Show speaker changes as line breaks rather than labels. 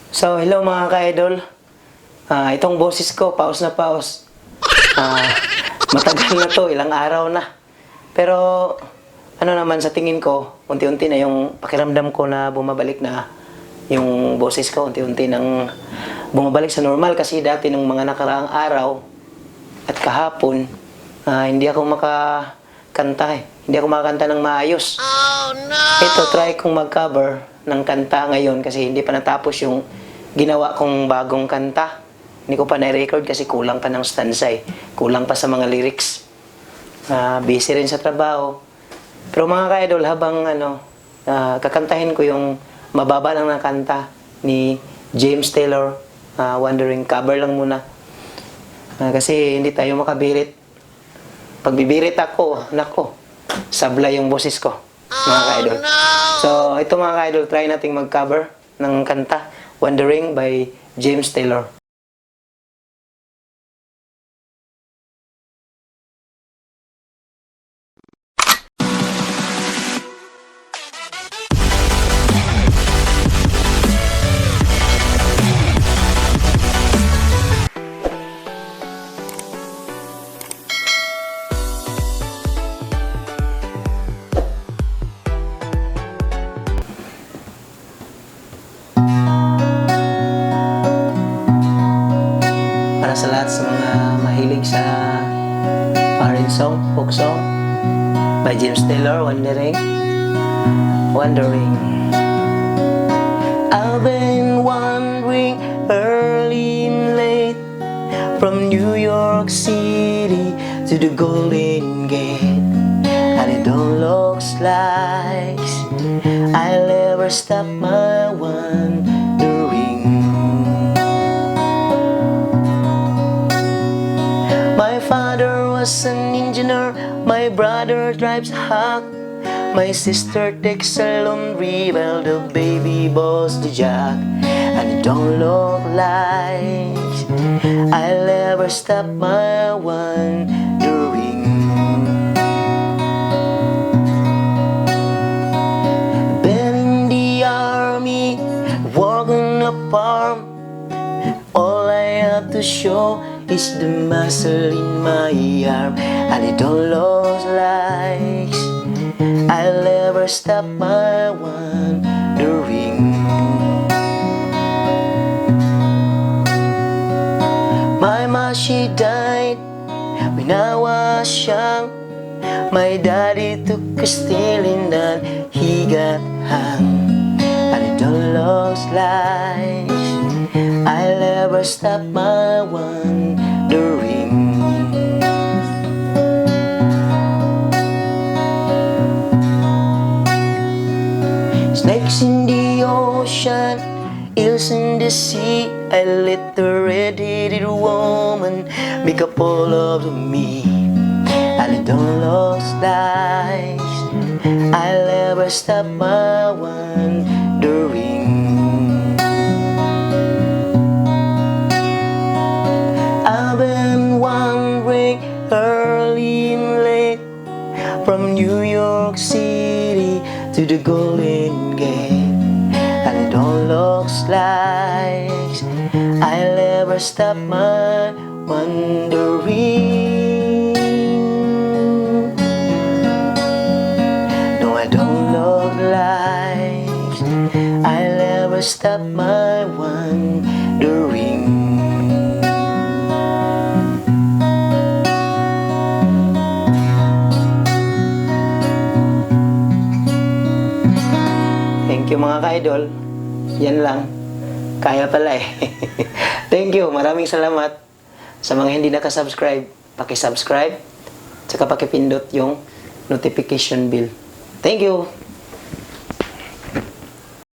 So, hello mga ka-idol. Itong boses ko, paus na paus. Matagal na to, ilang araw na. Pero, ano naman sa tingin ko, unti-unti na yung pakiramdam ko na bumabalik na yung boses ko, unti-unti nang bumabalik sa normal. Kasi dati nung mga nakaraang araw at kahapon, hindi ako makakanta eh. Hindi ako makakanta ng maayos. Oh, no! Ito, try kong mag-cover ng kanta ngayon kasi hindi pa natapos yung ginawa kong bagong kanta. Hindi ko pa na-record kasi kulang pa ng stanza eh. Kulang pa sa mga lyrics. Busy rin sa trabaho. Pero mga ka-idol, habang kakantahin ko yung mababa lang na kanta ni James Taylor, Wandering, cover lang muna. Kasi hindi tayo makabirit. Pag bibirit ako, nako, sablay yung boses ko, mga ka-idol. So, ito mga ka-idol, try nating mag-cover ng kanta, Wandering by James Taylor. Para sa lahat sa mga mahilig sa foreign song, folk song by James Taylor, Wandering. Wandering. I've been wandering early and late from New York City to the Golden Gate, and it don't look like I'll ever stop my wandering. My father was an engineer, my brother drives a hack, my sister takes a laundry while the baby boss the jack, and it don't look like I'll ever stop my wandering. Been in the army, working a farm, all I have to show is the muscle in my arm, and it don't look like I'll ever stop my wandering. My mom, she died when I was young. My daddy took a stealing and he got hung, and it don't look like I'll ever stop my wandering. Snakes in the ocean, eels in the sea, I let the red-headed woman make a fool of me, and it don't look like I'll ever stop my wandering. I've been wandering early and late from New York City to the Golden Gate, and it don't look like I'll ever stop my wandering. No, I don't look like I'll ever stop my wandering. Thank you mga ka-idol. Yan lang. Kaya pala eh. Thank you. Maraming salamat. Sa mga hindi nakasubscribe, paki-subscribe. Tsaka paki-pindot yung notification bell. Thank you.